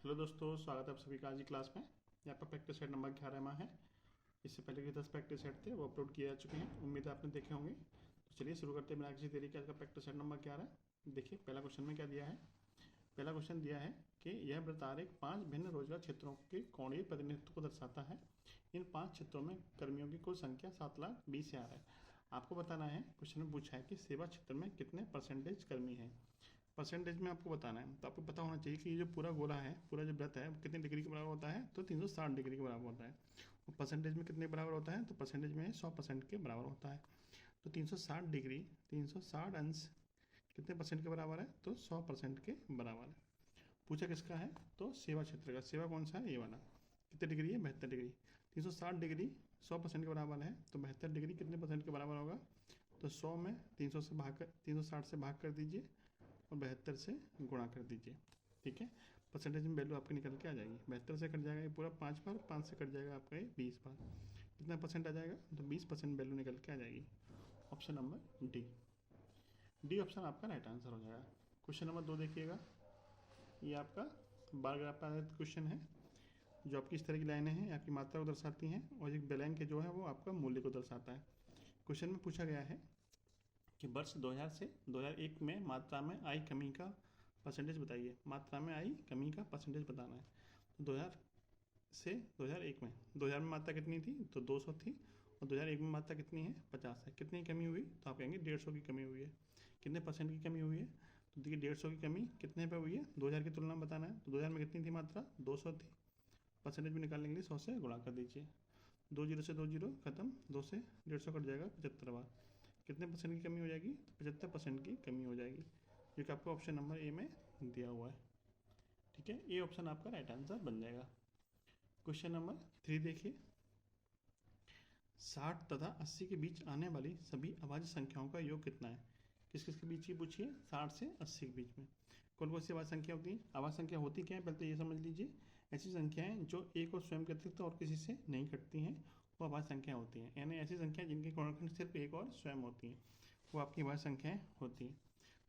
Hello दोस्तों, स्वागत है आप सभी का आज की क्लास में। यहाँ पर प्रैक्टिस सेट नंबर 11 में है। इससे पहले के 10 प्रैक्टिस सेट थे, वो अपलोड किए जा चुके हैं। उम्मीद है आपने देखे होंगे। तो चलिए शुरू करते हैं बिना किसी देरी के आज का प्रैक्टिस सेट नंबर 11। देखिए पहला क्वेश्चन में क्या दिया है। पहला क्वेश्चन दिया है कि यह वृत्तारेख 5 भिन्न रोजगार क्षेत्रों के कोणीय प्रतिनिधित्व को दर्शाता है। इन 5 क्षेत्रों में कर्मियों की कुल संख्या 7,20,000 है। आपको बताना है, क्वेश्चन में पूछा है कि सेवा क्षेत्र में कितने परसेंटेज कर्मी हैं। परसेंटेज में आपको बताना है, तो आपको पता होना चाहिए कि ये जो पूरा गोला है, पूरा जो वृत्त है, वो कितने डिग्री के बराबर होता है, तो 360 डिग्री के बराबर होता है। और परसेंटेज में कितने बराबर होता है, तो परसेंटेज में 100% के बराबर होता है। तो 360 डिग्री 360 अंश कितने परसेंट के बराबर है, तो 100% के बराबर है। पूछा किसका है, तो सेवा क्षेत्र का। सेवा कौन सा है, ये वाला। कितने डिग्री है, 72 डिग्री। 360 डिग्री 100% के बराबर है, तो 72 डिग्री कितने परसेंट के बराबर होगा, तो 100 में 360 से भाग कर दीजिए और 72 से गुणा कर दीजिए। ठीक है, परसेंटेज में वैल्यू आपकी निकल के आ जाएगी। 72 से कट जाएगा ये पूरा 5 बार, 5 से कट जाएगा आपका ये 20 बार। कितना परसेंट आ जाएगा, तो 20% वैल्यू निकल के आ जाएगी। ऑप्शन नंबर डी ऑप्शन आपका राइट आंसर हो जाएगा। क्वेश्चन नंबर 2 देखिएगा। ये आपका बार ग्राफ पर आधारित क्वेश्चन है, जो आपकी इस तरह की लाइनें हैं, आपकी मात्रा को दर्शाती हैं, और एक बेलैंक जो है वो आपका मूल्य को दर्शाता है। क्वेश्चन में पूछा गया है कि वर्ष 2000 से 2001 में मात्रा में आई कमी का परसेंटेज बताइए। मात्रा में आई कमी का परसेंटेज बताना है। तो 2000 से 2001 में, 2000 में मात्रा कितनी थी, तो 200 थी, और 2001 में मात्रा कितनी है, 50 है। कितनी कमी हुई, तो आप कहेंगे 150 की कमी हुई है। कितने परसेंट की कमी हुई है, तो देखिए 150 की कमी कितने पे हुई है, 2000 की तुलना में बताना है। तो 2000 में कितनी थी मात्रा, 200 थी। परसेंटेज भी निकालने के लिए 100 से गुणा कर दीजिए। 2 जीरो से 2 जीरो खत्म, 2 से 150 कट जाएगा 75 बार। कितने परसेंट की कमी हो जाएगी, तो 75% की कमी हो जाएगी, जो कि आपको ऑप्शन नंबर ए में दिया हुआ है। ठीक है, ए ऑप्शन आपका राइट आंसर बन जाएगा। क्वेश्चन नंबर 3 देखिए। 60 तथा 80 के बीच आने वाली सभी अभाज्य संख्याओं का योग कितना है। किस किस के बीच की पूछिए, 60 से 80 के बीच में कौन कौन सी अभाज्य संख्या होती है। अभाज्य संख्या होती क्या है, पहले तो ये समझ लीजिए। ऐसी संख्याएं जो एक और स्वयं के अतिरिक्त और किसी से नहीं कटती हैं, वो अभाज्य संख्या होती हैं। यानी ऐसी संख्याएं जिनके गुणनखंड सिर्फ एक और स्वयं होती हैं, वो आपकी अभाज्य संख्याएं होती हैं।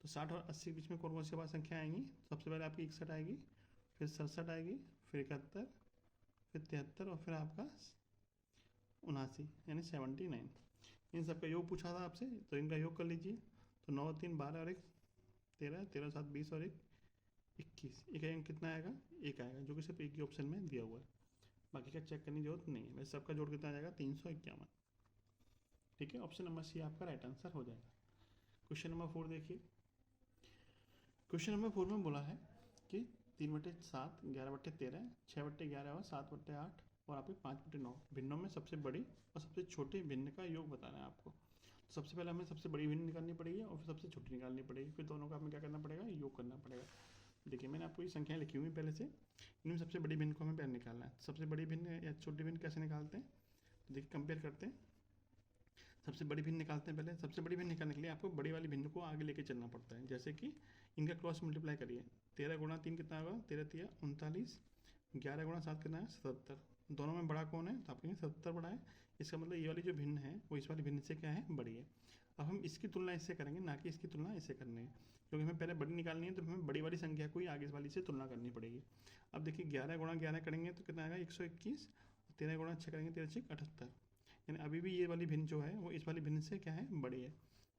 तो 60 और 80 के बीच में कौन कौन सी अभाज्य संख्या आएंगी। सबसे पहले आपकी 61 आएगी, फिर 67 आएगी, फिर 71, फिर 73, और फिर आपका 79 यानी 79। इन सब का योग पूछा था आपसे, तो इनका योग कर लीजिए। तो 9 3 12 और 1 13, 13 7 20 और 1 21। एक अंक कितना आएगा, एक आएगा, जो कि सिर्फ एक ही ऑप्शन में दिया हुआ है। बाकी का चेक करने की जरूरत नहीं है। वैसे सबका जोड़ कितना आ जाएगा, 351। ठीक है, ऑप्शन नंबर सी आपका राइट आंसर हो जाएगा। क्वेश्चन नंबर 4 देखिए। क्वेश्चन नंबर 4 में बोला है कि 3/7, 11/13, 6/11 और 7/8 और आपके 5/9 भिन्नों में सबसे बड़ी और सबसे छोटी भिन्न का योग बताना है आपको। तो सबसे पहले हमें सबसे बड़ी भिन्न निकालनी पड़ेगी और फिर सबसे छोटी निकालनी पड़ेगी, फिर दोनों का हमें क्या करना पड़ेगा, योग करना पड़ेगा। देखिए मैंने आपको ये संख्याएं लिखी हुई पहले से, इनमें सबसे बड़ी भिन्न को हमें पहले निकालना है। सबसे बड़ी भिन्न या छोटी भिन्न कैसे निकालते हैं, तो देखिए कंपेयर करते हैं। सबसे बड़ी भिन्न निकालते हैं पहले। सबसे बड़ी भिन्न निकालने के लिए आपको बड़ी वाली भिन्न को आगे लेके चलना पड़ता है। जैसे कि इनका क्रॉस मल्टीप्लाई करिए। 13 गुणा 3 कितना होगा, 13 3 39, 11 गुणा 7 कितना है, 77। दोनों में बड़ा कौन है, तो आप कहेंगे 77 बड़ा है। इसका मतलब ये वाली जो भिन्न है वो इस वाली भिन्न से क्या है, बड़ी है। अब हम इसकी तुलना इससे करेंगे, ना कि इसकी तुलना इससे करनी है, क्योंकि हमें पहले बड़ी निकालनी है, तो हमें बड़ी वाली संख्या को ही आगे वाली से तुलना करनी पड़ेगी। अब देखिए 11 गुणा 11 करेंगे तो कितना आएगा, 121, और 13 गुणा 6 करेंगे, 13 6 78। यानी अभी भी ये वाली भिन्न जो है वो इस वाली भिन्न से क्या है, बड़ी है।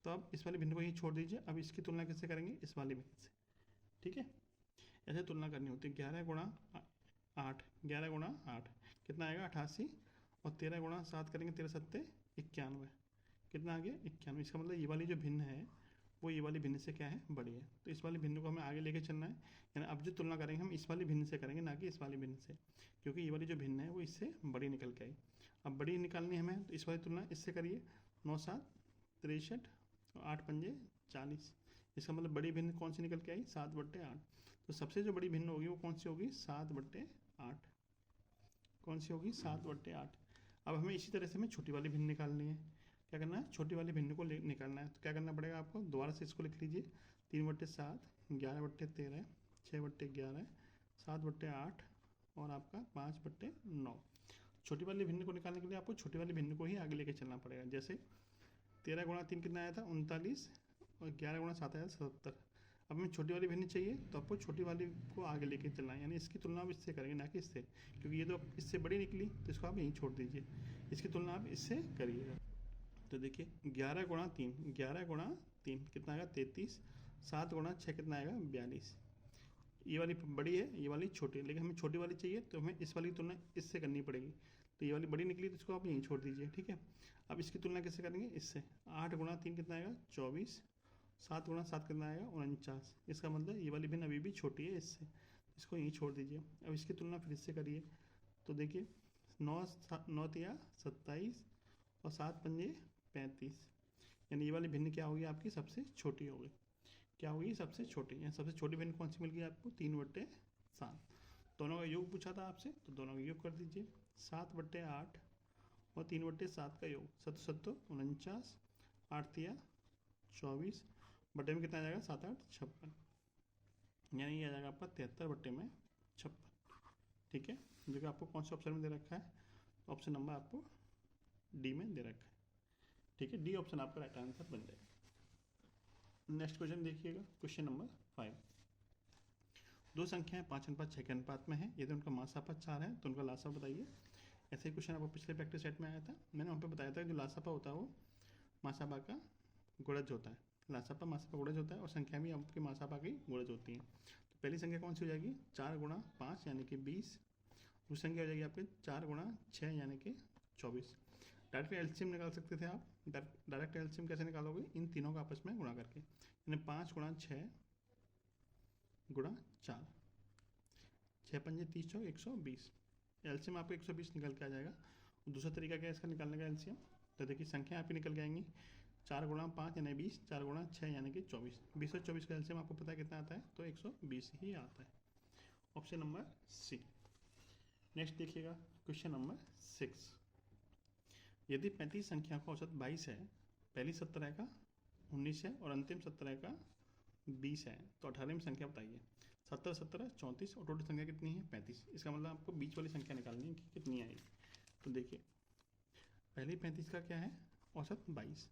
तो अब इस वाली भिन्न को ही छोड़ दीजिए। अब इसकी तुलना किससे करेंगे, इस वाली भिन्न से। ठीक है, ऐसे तुलना करनी होती है। 11 गुणा 8, 11 गुणा 8 कितना आएगा, 88, और 13 गुणा 7 करेंगे, 13 7 91। कितना आ गया, 91। इसका मतलब ये वाली जो भिन्न है वो ये वाली भिन्न से क्या है, बड़ी है। तो इस वाली भिन्न को हमें आगे लेके चलना है। यानी अब जो तुलना करेंगे हम इस वाली भिन्न से करेंगे, ना कि इस वाली भिन्न से, क्योंकि ये वाली जो भिन्न है वो इससे बड़ी निकल के आई। अब बड़ी निकालनी है हमें, तो इस वाली तुलना इससे करिए। 9 7 63 और 8 पंजे 40। इसका मतलब बड़ी भिन्न कौन सी निकल के आई, 7/8। तो सबसे जो बड़ी भिन्न होगी वो कौन सी होगी, 7/8। कौन सी होगी, 7/8। अब हमें इसी तरह से हमें छोटी वाली भिन्न निकालनी है। क्या करना है, छोटी वाली भिन्न को निकालना है। तो क्या करना पड़ेगा आपको, दोबारा से इसको लिख लीजिए। 3/7, 11/13, 6/11, 7/8 और आपका 5/9। छोटी वाली भिन्न को निकालने के लिए आपको छोटी वाली भिन्न को ही आगे लेके चलना पड़ेगा। जैसे 13 गुणा 3 कितना आया था, 39, और 11 गुणा 7 आया 77। अब हमें छोटी वाली भिन्न चाहिए तो आपको छोटी वाली को आगे लेके चलना है, यानी इसकी तुलना आप इससे करेंगे ना कि इससे, क्योंकि ये तो इससे बड़ी निकली तो इसको आप यहीं छोड़ दीजिए, इसकी तुलना आप इससे करिएगा। तो देखिए 11 गुणा 3, 11 गुणा 3 कितना आएगा 33, 7 गुणा 6 कितना आएगा 42। ये वाली बड़ी है, ये वाली छोटी है, लेकिन हमें छोटी वाली चाहिए तो हमें इस वाली तुलना इससे करनी पड़ेगी। तो ये वाली बड़ी निकली तो इसको आप यहीं छोड़ दीजिए, ठीक है। अब इसकी तुलना कैसे करेंगे, इससे 8 गुणा 3 कितना आएगा 24, 7 गुणा 7 कितना आएगा 49। इसका मतलब ये वाली भिन्न अभी भी छोटी है इससे, इसको यहीं छोड़ दीजिए। अब इसकी तुलना फिर इससे करिए, तो देखिए 9 तिया 27 और 7 पंजे 35, यानी ये वाली भिन्न क्या होगी आपकी सबसे छोटी होगी, क्या होगी सबसे छोटी। यहाँ सबसे छोटी भिन्न कौन सी मिल गई आपको 3/7। दोनों का योग पूछा था आपसे तो दोनों का योग कर दीजिए, 7/8 और 3/7 का योग 7 49, 8 तिया 24, बटे में कितना आ जाएगा 7 8 56, यानी ये आ जाएगा आपका 73/56, ठीक है। जो कि आपको कौन से ऑप्शन में दे रखा है, ऑप्शन नंबर आपको डी में दे रखा है, ठीक है। डी ऑप्शन आपका राइट आंसर बन जाएगा। नेक्स्ट क्वेश्चन देखिएगा, क्वेश्चन नंबर 5। दो संख्याएं 5:6 के अनुपात में है, यदि उनका मासापा 4 है तो उनका लासा बताइए। ऐसे ही क्वेश्चन आपको पिछले प्रैक्टिस सेट में आया था, मैंने वहाँ पे बताया था कि जो लासापा होता है वो मासापा का गुणज होता है, लासापा मासापा गुणज होता है और संख्या भी आपकी मासापा की गुणज होती है। तो पहली संख्या कौन सी हो जाएगी 4 गुणा 5 यानी कि 20, दूसरी संख्या हो जाएगी आपकी 4 गुणा 6 यानी कि 24। डायरेक्ट एलसीएम निकाल सकते थे आप, डायरेक्ट एलसीएम कैसे निकालोगे, इन तीनों का आपस में गुणा करके, यानी 5 गुणा 6 गुणा 4, 6 पंजे 30 चौक 120, एलसीएम आपको 120 निकल के आ जाएगा। और दूसरा तरीका क्या है इसका निकालने का एलसीएम, तो देखिए संख्या आपकी निकल के आएंगी 4 गुणा 5 यानी 20, 4 गुणा 6 यानी कि 24, 20 और 24 का एलसीएम आपको पता है कितना आता है, तो 120 ही आता है, ऑप्शन नंबर सी। नेक्स्ट देखिएगा क्वेश्चन नंबर 6। यदि 35 संख्या का औसत 22 है, पहली 17 का 19 है और अंतिम 17 का 20 है, तो 18वीं संख्या बताइए। 17 17 34 और टोटल संख्या कितनी है 35, इसका मतलब आपको बीच वाली संख्या निकालनी है कि कितनी आएगी। तो देखिए पहली 35 का क्या है औसत 22,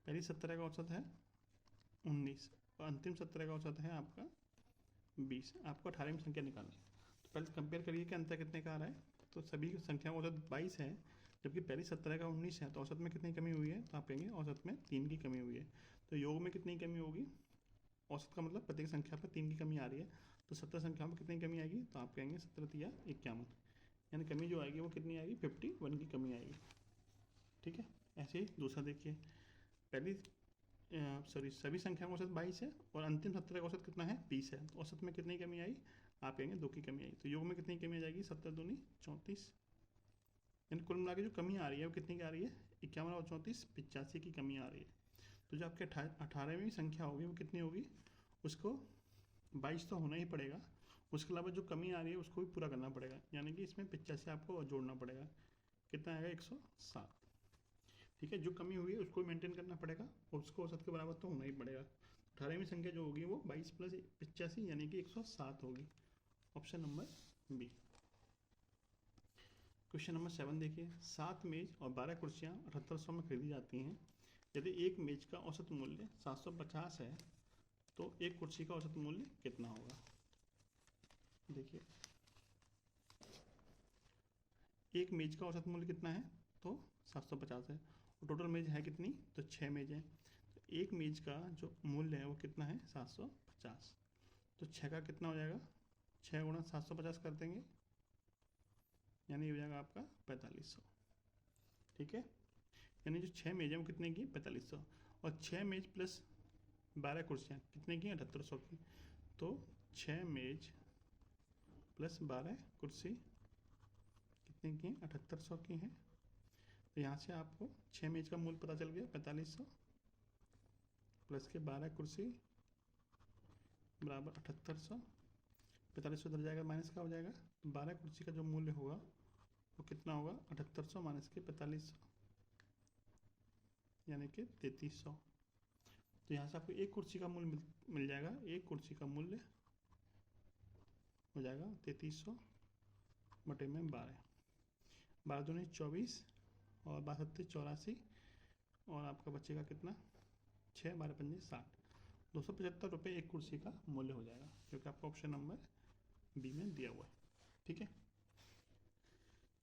पहली 17 का औसत है 19 और अंतिम 17 का औसत है आपका 20, आपको 18वीं संख्या निकालनी है। तो पहले कंपेयर करिए कि अंतर कितने का आ रहा है, तो सभी संख्या का औसत 22 है जबकि पहली 17 का 19 है, तो औसत में कितनी कमी हुई है, तो आप कहेंगे औसत में 3 की कमी हुई है। तो योग में कितनी कमी होगी, औसत का मतलब प्रत्येक संख्या पर 3 की कमी आ रही है, तो 17 संख्याओं में कितनी कमी आएगी, तो आप कहेंगे 17 तिया 51, यानी कमी जो आएगी वो कितनी आएगी 51 की कमी आएगी, ठीक है। ऐसे ही दूसरा देखिए, पहली सभी संख्याओं का औसत 22 है और अंतिम 17 का औसत कितना है 20 है, तो औसत में कितनी कमी आई, आप कहेंगे 2 की कमी आई। तो योग में कितनी कमी आ जाएगी 17 दूनी 34, यानी कुल मिला के जो कमी आ रही है वो कितनी की आ रही है 51 और 34 85 की कमी आ रही है। तो जो आपके 18वीं संख्या होगी वो कितनी होगी, उसको 22 तो होना ही पड़ेगा, उसके अलावा जो कमी आ रही है उसको भी पूरा करना पड़ेगा, यानी कि इसमें 85 आपको और जोड़ना पड़ेगा, कितना आएगा 107, ठीक है। जो कमी हुई है उसको मेंटेन करना पड़ेगा और उसको औसत के बराबर तो होना ही पड़ेगा। 18वीं संख्या जो होगी वो 22 + 85 यानी कि 107 होगी, option number B. Question number 7 देखिए, 7 मेज और 12 कुर्सियाँ 7800 में खरीदी जाती हैं। यदि एक मेज का औसत मूल्य 750 है तो एक कुर्सी का औसत मूल्य कितना होगा। देखिए एक मेज का औसत मूल्य कितना है, तो 750 है और टोटल मेज है कितनी, तो 6 मेज है। तो एक मेज का जो मूल्य है वो कितना है 750, तो 6 का कितना हो जाएगा, 6 गुणा 750 कर देंगे, यानी हो जाएगा आपका 4500, ठीक है। यानी जो 6 मेज है वो कितने की 4500 और 6 मेज प्लस 12 कुर्सियाँ कितने की 7800 की, तो 6 मेज प्लस 12 कुर्सी कितने की 7800 की हैं। तो यहाँ से आपको 6 मेज का मूल्य पता चल गया 4500 प्लस के 12 कुर्सी बराबर 7800, 4500 इधर जाएगा माइनस का हो जाएगा, तो 12 कुर्सी का जो मूल्य होगा वो कितना होगा 7800 माइनस के 4500 यानी कि 3300। तो यहाँ से आपको एक कुर्सी का मूल्य मिल जाएगा, एक कुर्सी का मूल्य हो जाएगा 3300 बटे में 12, 12 दूनी 24 और 12 84 और आपका बचेगा कितना 6, 12 पंजे 60, ₹275 एक कुर्सी का मूल्य हो जाएगा, क्योंकि आपका ऑप्शन नंबर बी में दिया हुआ है। ठीक है,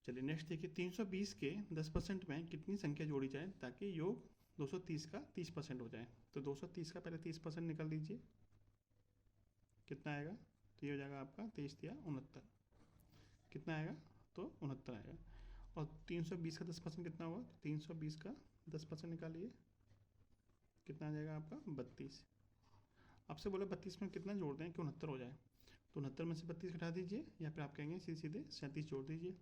चलिए नेक्स्ट देखिए, 320 के 10% में कितनी संख्या जोड़ी जाए ताकि योग 230 का 30% हो जाए। तो 230 का पहले 30% निकाल दीजिए, कितना आएगा, तो ये हो जाएगा आपका 23 या 69, कितना आएगा, तो 69 आएगा। और 320 का 10% कितना होगा, 320 का 10% निकालिए, कितना आ जाएगा आपका 32। आपसे बोला 32 में कितना जोड़ दें कि 69 हो जाए, तो 69 में से 32 घटा दीजिए, या फिर आप कहेंगे सीधे सीधे 37 जोड़ दीजिए,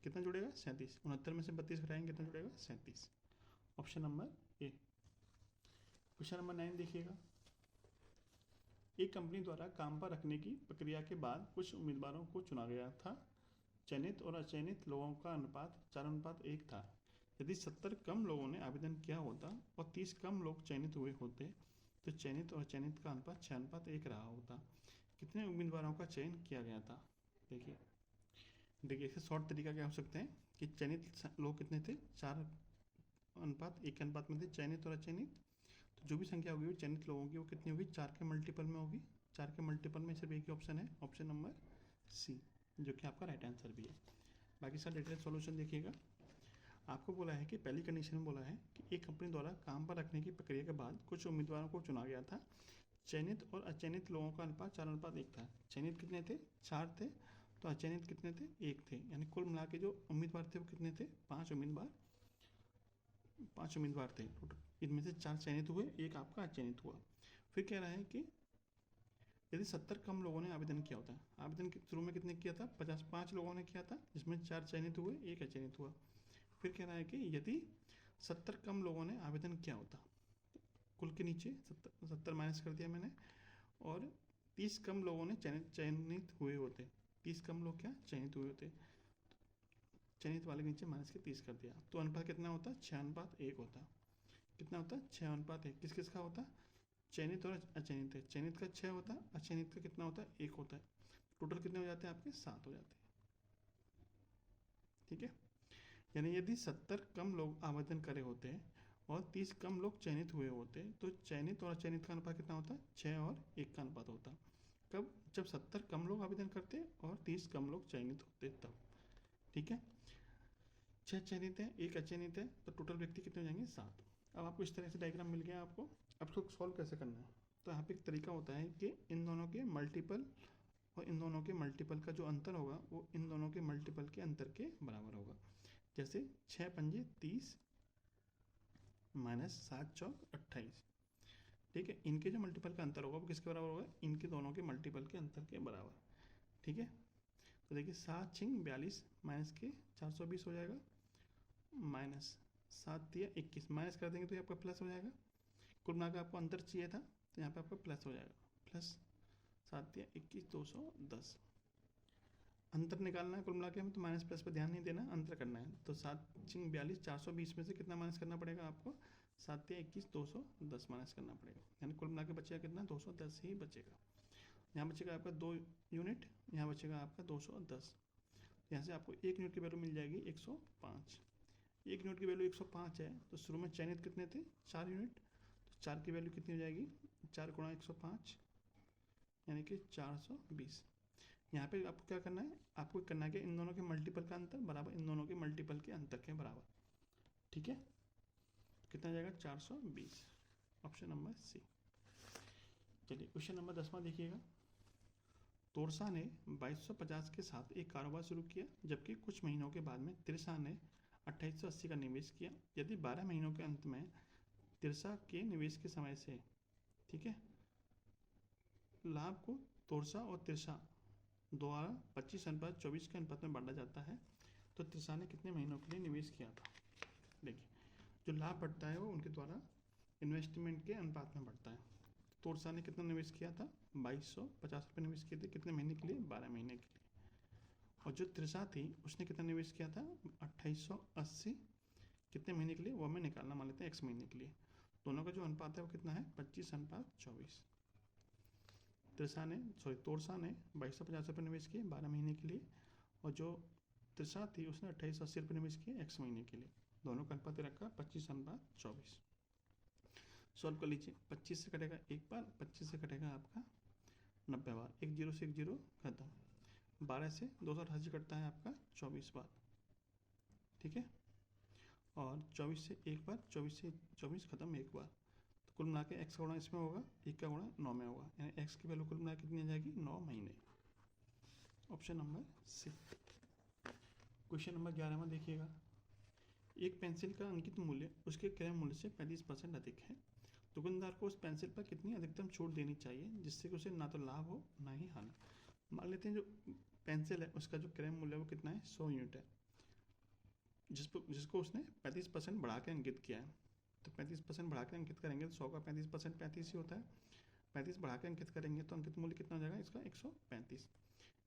कितना जुड़ेगा 37। 69 में से 32 घटाएंगे कितना जुड़ेगा 37, option number A. Question number 9 देखिएगा, एक कंपनी द्वारा काम पर रखने की प्रक्रिया के बाद कुछ उम्मीदवारों को चुना गया था। चयनित और अचयनित लोगों का अनुपात 4:1 था। यदि 70 कम लोगों ने आवेदन किया होता और 30 कम लोग चयनित हुए होते तो चयनित और अचयनित का अनुपात 6:1 रहा होता। कितने उम्मीदवारों का चयन किया गया था। देखिए इसका शॉर्ट तरीका क्या हो सकते हैं कि चयनित लोग कितने थे, 4:1 के अनुपात में थे चयनित और अचयनित। तो जो भी संख्या होगी वो चयनित लोगों की वो कितनी होगी, 4 के मल्टीपल में होगी। 4 के मल्टीपल में सिर्फ एक ही ऑप्शन है, ऑप्शन नंबर सी, जो कि आपका राइट आंसर भी है। बाकी सारा डिटेल सॉल्यूशन देखिएगा। आपको बोला है कि पहली कंडीशन में बोला है कि एक कंपनी द्वारा काम पर रखने की प्रक्रिया के बाद कुछ उम्मीदवारों को चुना गया था। चयनित और अचयनित लोगों का अनुपात 4:1 था। चयनित कितने थे, 4 थे, तो अचयनित कितने थे, 1 थे। यानी कुल मिला के जो उम्मीदवार थे वो कितने थे, 5 उम्मीदवार थे टोटल। इनमें से 4 चयनित हुए, 1 आपका अचयनित हुआ। फिर कह रहा है कि यदि 70 कम लोगों ने आवेदन किया होता है, आवेदन शुरू में कितने किया था, 55 लोगों ने किया था, जिसमें 4 चयनित हुए, 1 अचयनित हुआ। फिर कह रहा है कि यदि 70 कम लोगों ने आवेदन किया होता, कुल के नीचे 70 माइनस कर दिया मैंने, और 30 कम लोगों ने चयनित हुए होते, 30 कम लोग क्या चयनित हुए होते, चयनित वाले के नीचे माइनस के 30 कर दिया, तो अनुपात कितना होता, 6:1 होता। कितना होता, 6:1। किस किस का होता, चयनित और अचयनित है। चयनित का 6 होता है, अचयनित का कितना होता है, 1 होता है। टोटल कितने हो जाते हैं आपके, 7 हो जाते हैं। ठीक है, यानी यदि 70 कम लोग आवेदन करे होते और 30 कम लोग चयनित हुए होते तो चयनित और अचयनित का अनुपात कितना होता, 6 और 1 का अनुपात होता। कब, जब 70 कम लोग आवेदन करते और 30 कम लोग चयनित होते तब। ठीक है, 6 चयनित है, 1 अचयनित है, तो टोटल व्यक्ति कितने हो जाएंगे, 7। अब आपको इस तरह से डायग्राम मिल गया आपको। अब इसको सॉल्व कैसे करना है, तो यहाँ पे एक तरीका होता है कि इन दोनों के मल्टीपल और इन दोनों के मल्टीपल का जो अंतर होगा वो इन दोनों के मल्टीपल के अंतर के बराबर होगा। जैसे 6 पंजे 30 माइनस 7 चौक 28। ठीक है, इनके जो मल्टीपल का अंतर होगा वो किसके बराबर होगा, इनके दोनों के मल्टीपल के अंतर के बराबर। ठीक है, तो देखिए 7 छिंग 42 माइनस के 420 हो जाएगा, माइनस 7 दिया 21, माइनस कर देंगे तो ये आपका प्लस हो जाएगा। कुल मिलाकर आपको अंतर चाहिए था तो यहाँ पे आपका प्लस हो जाएगा, प्लस 7 दिया 21 210। अंतर निकालना है कुल मिला के हमें, तो माइनस प्लस पर ध्यान नहीं देना, अंतर करना है। तो 7 छिंग 42 420 में से कितना माइनस करना पड़ेगा आपको, 7 या 21 210 माइनस करना पड़ेगा, यानी कुल मिला के बचेगा कितना, 210 ही बचेगा। यहाँ बचेगा आपका 2 यूनिट, यहाँ बचेगा आपका 210। यहाँ से आपको 1 यूनिट की वैल्यू मिल जाएगी 105। 1 यूनिट की वैल्यू 105 है, तो शुरू में चयनित कितने थे, 4 यूनिट, तो 4 की वैल्यू कितनी हो जाएगी, 4 गुणा 105 यानी कि 420। यहाँ पे आपको क्या करना है, आपको करना है कि इन दोनों के मल्टीपल का अंतर बराबर इन दोनों के मल्टीपल के अंतर के बराबर। ठीक है, कितना जाएगा 420, ऑप्शन नंबर सी। चलिए क्वेश्चन नंबर 10वां देखिएगा। तोरसा ने 2250 के साथ एक कारोबार शुरू किया, जबकि कुछ महीनों के बाद में तिरसा ने 2880 का निवेश किया। यदि 12 महीनों के अंत में तिरसा के निवेश के समय से, ठीक है, लाभ को तोरसा और तिरसा द्वारा 25:24 के अनुपात में बांटा जाता है, तो तिरसा ने कितने महीनों के लिए निवेश किया था। देखिए जो लाभ बढ़ता है वो उनके द्वारा इन्वेस्टमेंट के अनुपात में बढ़ता है। तोरसा ने कितना निवेश किया था, 2250 रुपये निवेश किए थे, कितने महीने के लिए, 12 महीने के लिए। और जो तिरसा थी उसने कितना निवेश किया था, 2880, कितने महीने के लिए, वो हमें निकालना मान लेते हैं x महीने के लिए। दोनों का जो अनुपात है वो कितना है, 25:24। तोरसा ने 2250 रुपये निवेश किए 12 महीने के लिए, और जो तिरसा थी उसने 2880 रुपये निवेश किए x महीने के लिए। दोनों का अनुपात रखा 25:24। सॉल्व कर लीजिए। 25 से कटेगा एक बार, 25 से कटेगा आपका 90 बार, एक जीरो से एक जीरो खत्म। 12 से 288 कटता है आपका 24 बार, ठीक है। और 24 से एक बार, 24 से 24 खत्म एक बार। तो कुल मिला के एक्स का गुणा इसमें होगा, 1 का गुणा 9 में होगा, यानी एक्स की वैल्यू कुल मिला के कितनी आ जाएगी, 9 महीने। Option number C. Question number 11 में देखिएगा, एक पेंसिल का अंकित मूल्य उसके क्रय मूल्य से 35% अधिक है। दुकानदार को उस पेंसिल पर कितनी अधिकतम छूट देनी चाहिए जिससे कि उसे ना तो लाभ हो ना ही हानि। मान लेते हैं जो पेंसिल है उसका जो क्रय मूल्य है वो कितना है, 100 यूनिट है, जिसको उसने 35% बढ़ा के अंकित किया है। तो 35% बढ़ा के अंकित करेंगे तो 100 का 35% 35 ही होता है। 35 बढ़ा के अंकित करेंगे तो अंकित मूल्य कितना हो जाएगा इसका, 135।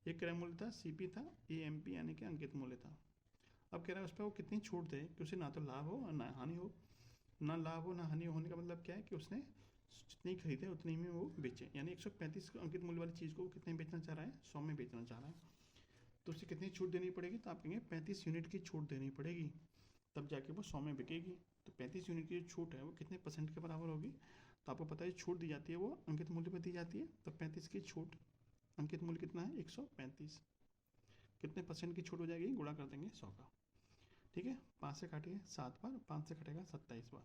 एक क्रय मूल्य था, सीपी था, एएमपी यानी कि अंकित मूल्य था। अब कह रहा है उस पर वो कितनी छूट दे कि उसे ना तो लाभ हो और ना हानि हो। ना लाभ हो ना हानि होने का मतलब क्या है कि उसने जितनी खरीदे उतनी में वो बेचे, यानी 135 अंकित मूल्य वाली चीज़ को कितने बेचना चाह रहा है, 100 में बेचना चाह रहा है। तो उसे कितनी छूट देनी पड़ेगी, तो आप कहेंगे 35 यूनिट की छूट देनी पड़ेगी, तब जाके वो 100 में बिकेगी। तो 35 यूनिट की जो छूट है वो कितने % के बराबर होगी, तो आपको पता है छूट दी जाती है वो अंकित मूल्य पर दी जाती है। तो 35 की छूट, अंकित मूल्य कितना है 135, कितने % की छूट हो जाएगी, गुणा कर देंगे 100 का, ठीक है। 5 से काटिए 7 बार, 5 से कटेगा 27 बार,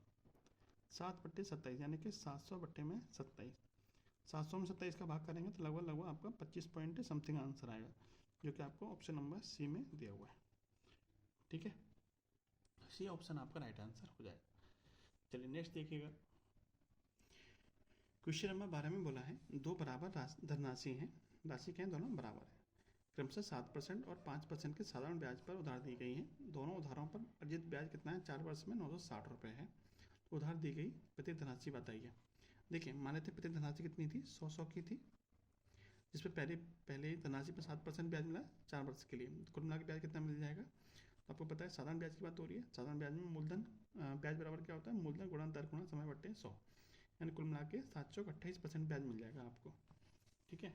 7 बट्टे 27 यानी कि 700 बट्टे में 27। 700 में 27 का भाग करेंगे तो लगभग लगभग आपका 25 पॉइंट समथिंग आंसर आएगा, जो कि आपको ऑप्शन नंबर सी में दिया हुआ है, ठीक है। सी ऑप्शन आपका राइट आंसर हो जाएगा। चलिए नेक्स्ट देखिएगा, क्वेश्चन नंबर 12 में बोला है दो बराबर धनराशि हैं, राशि क्या है, दोनों बराबर है, क्रमशः 7% और 5% के साधारण ब्याज पर उधार दी गई है। दोनों उधारों पर अर्जित ब्याज कितना है, 4 वर्ष में 960 रुपये है। तो उधार दी गई प्रति धनराशि बताइए। देखिए मान लेते प्रति धनराशि कितनी थी, 100 की थी, जिस पर पहले धनराशि पर 7% ब्याज मिला 4 वर्ष के लिए। कुल मिला के ब्याज कितना मिल जाएगा, तो आपको पता है साधारण ब्याज की बात हो रही है। साधारण ब्याज में मूलधन ब्याज बराबर क्या होता है, मूलधन गुणा दर गुणा समय बट्टे 100, यानी कुल मिला के 728% ब्याज मिल जाएगा आपको, ठीक है।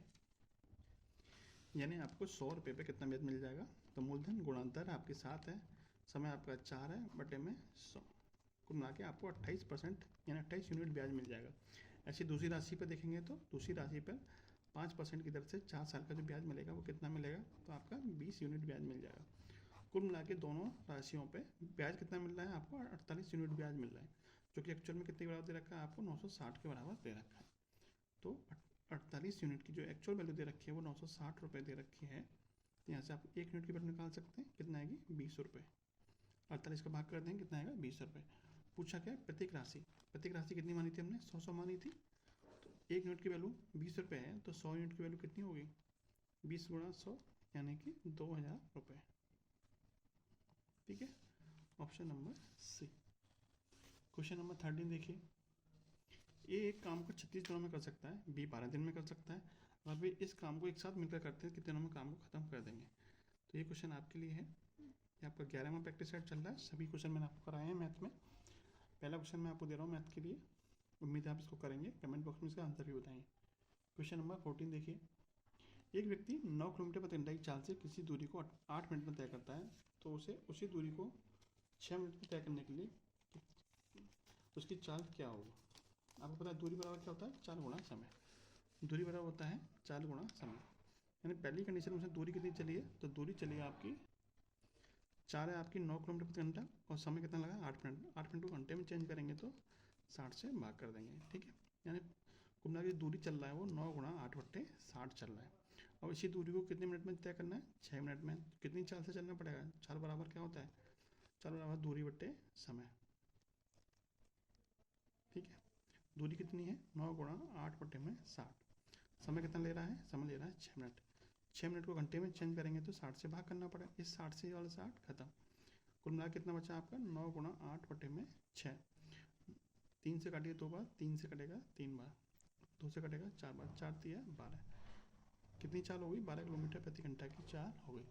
यानी आपको 100 रुपये पे कितना ब्याज मिल जाएगा, तो मूलधन गुणा दर आपके 7 है, समय आपका 4 है, बटे में 100, कुल मिला के आपको 28% यानी 28 यूनिट ब्याज मिल जाएगा। ऐसी दूसरी राशि पर देखेंगे तो दूसरी राशि पर 5% की दर से 4 साल का जो ब्याज मिलेगा वो कितना मिलेगा, तो आपका 20 यूनिट ब्याज मिल जाएगा। कुल मिला के दोनों राशियों पे ब्याज कितना मिल रहा है आपको, 48 यूनिट ब्याज मिल रहा है, जो कि एक्चुअल में कितने के बराबर दे रखा है आपको, 960 के बराबर दे रखा है। तो 48 यूनिट की जो एक्चुअल वैल्यू दे रखी है वो 960 रुपये दे रखी है। तो यहाँ से आप 1 यूनिट की वैल्यू निकाल सकते हैं, कितना आएगी, 20 रुपये। 48 का भाग कर देंगे कितना आएगा, 20 रुपये। पूछा क्या है, प्रत्येक राशि कितनी मानी थी हमने, 100 मानी थी। तो 1 यूनिट की वैल्यू 20 रुपये है, तो 100 यूनिट की वैल्यू कितनी होगी, 20 गुणा 100 यानी कि 2000 रुपये, ठीक है। Option number C. Question number 13 देखिए, ए एक काम को 36 दिनों में कर सकता है, बी 12 दिन में कर सकता है, और वे इस काम को एक साथ मिलकर करते हैं कितने दिनों में काम को खत्म कर देंगे। तो ये क्वेश्चन आपके लिए है, ये आपका 11वां प्रैक्टिस सेट चल रहा है, सभी क्वेश्चन मैंने आपको कराए हैं मैथ में। पहला क्वेश्चन मैं आपको दे रहा हूँ मैथ के लिए, उम्मीद है आप इसको करेंगे, कमेंट बॉक्स में इसका आंसर भी बताएंगे। क्वेश्चन नंबर 14 देखिए, एक व्यक्ति 9 किलोमीटर प्रति घंटा की चाल से किसी दूरी को 8 मिनट में तय करता है, तो उसे उसी दूरी को 6 मिनट में तय करने के लिए उसकी चाल क्या होगी। आपको पता है दूरी बराबर क्या होता है, 4 गुणा समय। दूरी बराबर होता है 4 गुणा समय, यानी पहली कंडीशन में दूरी कितनी चली है, तो दूरी चली है आपकी 4 है आपकी 9 किलोमीटर प्रति घंटा, और समय कितना लगा 8 मिनट। 8 मिनट को घंटे में चेंज करेंगे तो 60 से भाग कर देंगे, ठीक है। यानी कुल मिला के दूरी चल रहा है वो 9 गुणा 8 बट्टे 60 चल रहा है। और इसी दूरी को कितने मिनट में तय करना है, 6 मिनट में। कितनी चाल से चलना पड़ेगा, 4 बराबर क्या होता है, 4 बराबर दूरी बट्टे समय, ठीक है। दूरी कितनी है, 9 गुणा 8 बटे में 60। समय कितना ले रहा है, समय ले रहा है 6 मिनट। 6 मिनट को घंटे में चेंज करेंगे तो 60 से भाग करना पड़ेगा, इस 60 से ये वाला 60 खत्म। कुल मिला कितना बचा आपका, 9 गुणा 8 बटे में 6। 3 से काटिए 2 बार, 3 से कटेगा 3 बार, 2 से कटेगा 4 बार, 4 दिया 12। कितनी चाल हो गई, 12 किलोमीटर प्रति घंटा की चाल हो गई।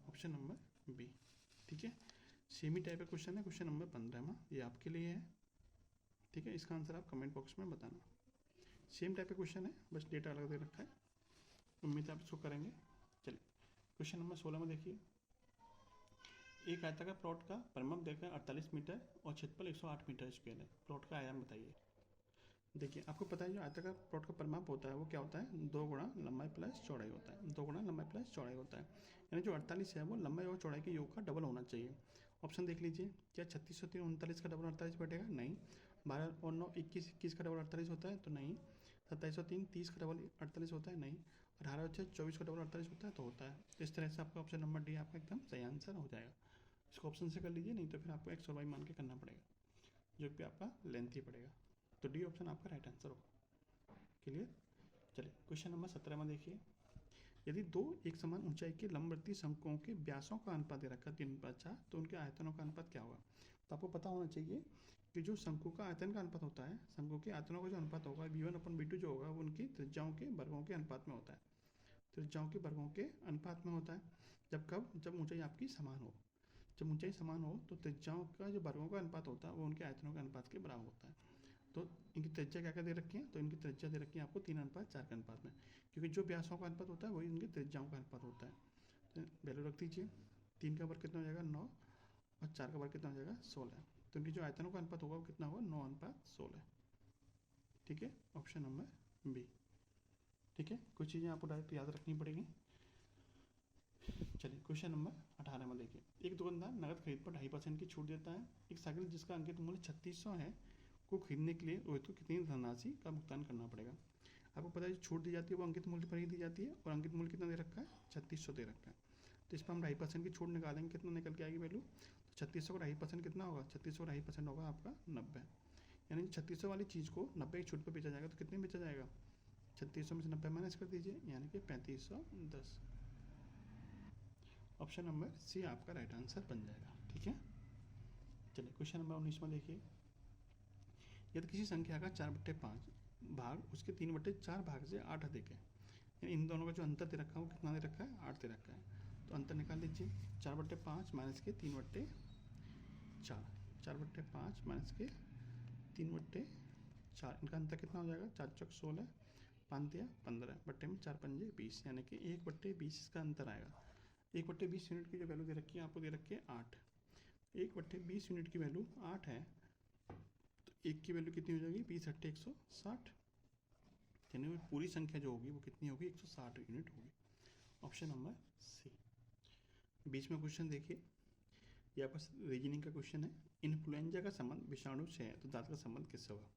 ऑप्शन नंबर बी, ठीक है। सेमी टाइप का क्वेश्चन है, क्वेश्चन नंबर 15 में, ये आपके लिए है, ठीक है। इसका आंसर आप कमेंट बॉक्स में बताना। सेम टाइप का क्वेश्चन है, बस डेटा अलग दे रखा है, उम्मीद है आप इसको करेंगे। चलिए क्वेश्चन नंबर 16 में देखिए, एक आयताकार प्लॉट का परिमाप देकर 48 मीटर और क्षेत्रफल 108 मीटर स्क्वायर है, प्लॉट का आयाम बताइए। देखिए आपको पता है जो आयताकार प्लॉट का परिमाप होता है वो क्या होता है, 2 गुणा लंबाई प्लस चौड़ाई होता है, 2 गुणा लंबाई प्लस चौड़ाई होता है। यानी जो 48 है वो लंबाई और चौड़ाई के योग का डबल होना चाहिए। ऑप्शन देख लीजिए, क्या 3603 39 का डबल 48 बैठेगा? नहीं। 12 और 9 21 21 का डबल 48 होता है? तो नहीं। 2703 30 का डबल 48 होता है? नहीं। 18 और 6 24 का डबल 48 होता है? तो होता है। तो इस तरह से आपका ऑप्शन नंबर डी आपका एकदम सही आंसर हो जाएगा। इसको ऑप्शन से कर लीजिए, नहीं तो फिर आपको एक्स और वाई मान के करना पड़ेगा, जो कि आपका लेंथी पड़ेगा। तो डी ऑप्शन आपका राइट आंसर होगा। क्लियर? चलिए क्वेश्चन नंबर 17 में देखिए, यदि दो एक समान ऊंचाई के लंबवर्ती शंकुओं के व्यासों का अनुपात दे रखा है 3:4, तो उनके आयतनों का अनुपात क्या होगा? तो आपको पता होना चाहिए कि जो शंकु का आयतन का अनुपात होता है, शंकु के आयतनों का जो अनुपात होगा V1/V2 जो होगा वो उनकी त्रिज्याओं के वर्गों के अनुपात में होता है। त्रिज्याओं के वर्गों के अनुपात में होता है। जब ऊंचाई आपकी समान हो, जब ऊंचाई समान हो तो त्रिज्याओं का जो वर्गों का अनुपात होता है वो उनके आयतनों के अनुपात के बराबर होता है। तो इनकी त्रिज्या क्या क्या दे रखी है? तो इनकी त्रिज्या दे रखी है आपको 3:4 के अनुपात में, क्योंकि जो व्यासों का अनुपात होता है वही इनकी त्रिज्याओं का अनुपात होता है। तो वैल्यू रख दीजिए, 3 का वर्ग कितना हो जाएगा? 9, और 4 का वर्ग कितना हो जाएगा? 16। तो इनकी जो आयतनों का अनुपात होगा वो कितना होगा? 9:16। ठीक है, ऑप्शन नंबर बी। ठीक है, कुछ चीज़ें आपको डायरेक्ट याद रखनी पड़ेगी। चलिए क्वेश्चन नंबर 18 में देखिए, एक दुकानदार नगद खरीद पर 2.5% की छूट देता है। एक साइकिल जिसका अंकित मूल्य 3600 है को खरीदने के लिए रोहित को कितनी धनराशि का भुगतान करना पड़ेगा? आपको पता है जो छूट दी जाती है वो अंकित मूल्य पर ही दी जाती है, और अंकित मूल्य कितना दे रखा है? 3600 दे रखा है। तो इस पर हम 2.5% की छूट निकालेंगे, कितना निकल के आएगी वैल्यू? तो 3600 का 2.5% कितना होगा? 3600 का 2.5% होगा आपका 90। यानी 3600 वाली चीज़ को 90 की छूट पर बेचा जाएगा तो कितने बेचा जाएगा? 3600 में से 90 माइनस कर दीजिए, यानी कि 3510। ऑप्शन नंबर सी आपका राइट आंसर बन जाएगा। ठीक है, चलिए क्वेश्चन नंबर 19 में देखिए, यदि किसी संख्या का 4/5 भाग उसके 3/4 भाग से 8 अधिक है, इन दोनों का जो अंतर दे रखा है वो कितना दे रखा है? 8 दे रखा है। तो अंतर निकाल लीजिए, 4/5 माइनस के 3/4, 4/5 माइनस के 3/4, इनका अंतर कितना हो जाएगा? 4 चौक 16, 5 दिया 15, बट्टे में 4 पंजे 20, यानी कि 1/20 इसका अंतर आएगा। 1/20 यूनिट की जो वैल्यू दे रखी है आपको दे रखी है 8। 1/20 यूनिट की वैल्यू 8 है, तो एक की वैल्यू कितनी हो जाएगी? 20/160, यानी पूरी संख्या जो होगी वो कितनी होगी? 160 यूनिट होगी। ऑप्शन नंबर सी। बीच में क्वेश्चन देखिए, यहाँ पर रीजनिंग का क्वेश्चन है, इन्फ्लुएंजा का संबंध विषाणु से है तो दांत का संबंध किससे होगा?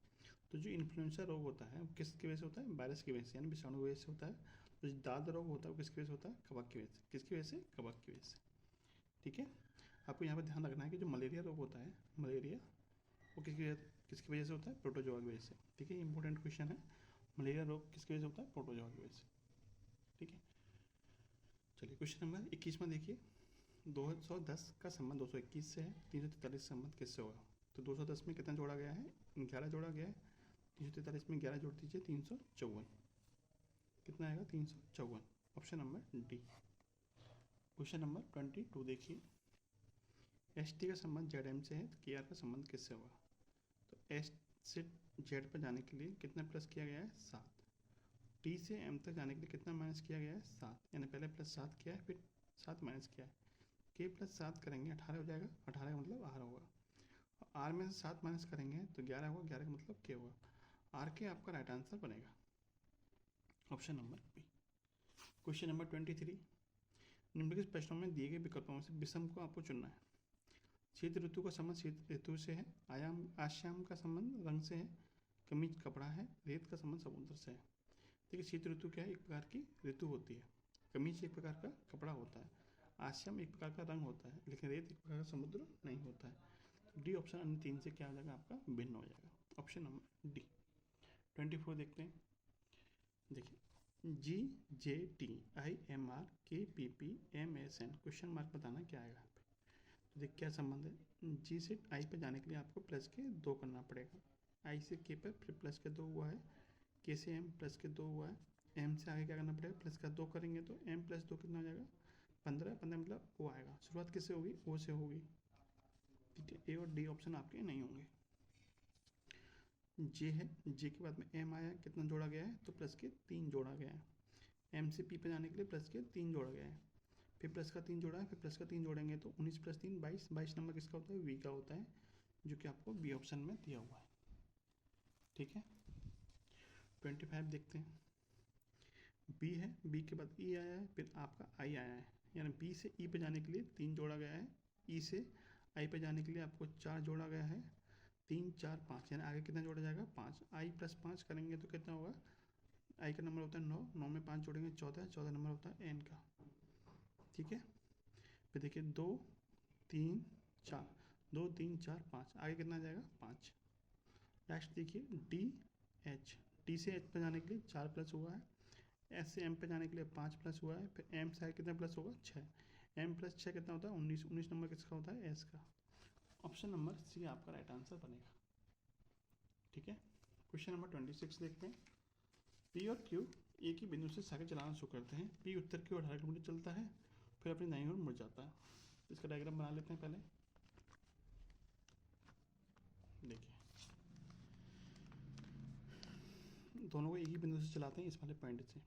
तो जो इन्फ्लुएंजा रोग होता है वो किसकी वजह से होता है? वायरस की वजह से, यानी विषाणु की वजह से होता है। तो जो दांत रोग होता है वो किसकी वजह से होता है? कवक की वजह से। किसकी वजह से? कवक की वजह से। ठीक है, आपको यहाँ पर ध्यान रखना है कि जो मलेरिया रोग होता है, मलेरिया वो किसकी वजह से होता है? प्रोटोजोआ की वजह से। ठीक है, इंपॉर्टेंट क्वेश्चन है, मलेरिया रोग किसकी वजह से होता है? प्रोटोजोआ की वजह से। ठीक है, चलिए क्वेश्चन नंबर 21 में देखिए, 210 का संबंध 221 से है, 343 संबंध किससे होगा? तो 210 में कितना जोड़ा गया है? 11 जोड़ा गया है। 343 में 11 जोड़ दीजिए, 354। कितना आएगा? 354। Option number D. Question number 22 देखिए, एस टी का संबंध जेड एम से है तो के आर का संबंध किससे होगा? तो एस से जेड पर जाने के लिए कितना प्लस किया गया है? 7। टी से एम तक जाने के लिए कितना माइनस किया गया है? 7, यानी पहले +7 किया है फिर 7 माइनस किया है। के +7 करेंगे 18 हो जाएगा, 18 का मतलब आर होगा। आर में से 7 माइनस करेंगे तो 11 होगा, 11 का मतलब के होगा। आर के आपका राइट आंसर बनेगा, option number B. Question number 23, निम्नलिखित प्रश्नों में दिए गए विकल्पों में से विषम को आपको चुनना है। शीत ऋतु का संबंध शीत ऋतु से है, आश्याम का संबंध रंग से है, कमीज कपड़ा है, रेत का संबंध समुद्र से है। देखिए शीत ऋतु क्या है? एक प्रकार की ऋतु होती है। कमीज एक प्रकार का कपड़ा होता है, आश्यम एक प्रकार का रंग होता है, लेकिन रेत एक प्रकार का समुद्र नहीं होता है। तो डी ऑप्शन अन्य 3 से क्या हो जाएगा? आपका भिन्न हो जाएगा, ऑप्शन नंबर डी। 24 देखते हैं, देखिए GJTIMR KPP MSN, question mark बताना क्या आएगा यहाँ पे। तो देख क्या संबंध है, जी से आई पे जाने के लिए आपको प्लस के 2 करना पड़ेगा, आई से के पर फिर प्लस के 2 हुआ है, के से एम प्लस के 2 हुआ है, एम से आगे क्या करना पड़ेगा? प्लस का 2 करेंगे तो एम + 2 कितना हो जाएगा? 15, 15 मतलब ओ आएगा। शुरुआत किससे होगी? ओ से होगी। ठीक है, ए और डी ऑप्शन आपके नहीं होंगे। जे है, जे के बाद में एम आया, कितना जोड़ा गया है? तो प्लस के 3 जोड़ा गया है। एम से पी पे जाने के लिए प्लस के 3 जोड़ा गया है, फिर प्लस का 3 जोड़ा है, फिर प्लस का 3 जोड़ेंगे तो 19 + 3 22, 22 नंबर किसका होता है? वी का होता है, जो कि आपको बी ऑप्शन में दिया हुआ है। ठीक है, 25 देखते हैं, बी है, बी के बाद ई आया है, फिर आपका आई आया है, यानी बी से ई पे जाने के लिए 3 जोड़ा गया है, ई से आई पे जाने के लिए आपको 4 जोड़ा गया है, 3 4 5, यानी आगे कितना जोड़ा जाएगा 5, आई प्लस 5 करेंगे तो कितना होगा, आई का नंबर होता है 9, 9 में 5 जोड़ेंगे 14, 14 नंबर होता है एन का। ठीक है, फिर देखिए 2 3 4, 2 3 4 5, आगे कितना जाएगा 5। नेक्स्ट देखिए डी एच, डी से एच पे जाने के लिए 4 प्लस हुआ है, एस से एम पे जाने के लिए 5 प्लस हुआ है, फिर एम से कितना प्लस होगा 6, एम प्लस 6 कितना होता है 19, 19 नंबर किसका होता है एस का। ऑप्शन नंबर सी आपका राइट आंसर बनेगा। ठीक है, क्वेश्चन नंबर 26 देखते हैं। पी और क्यू एक ही बिंदु से साइकिल चलाना शुरू करते हैं। पी उत्तर की ओर 18 किलोमीटर चलता है, फिर अपनी दाईं ओर मुड़ जाता है। इसका डायग्राम बना लेते हैं पहले। देखिए दोनों को एक ही बिंदु से चलाते हैं, इस वाले पॉइंट से।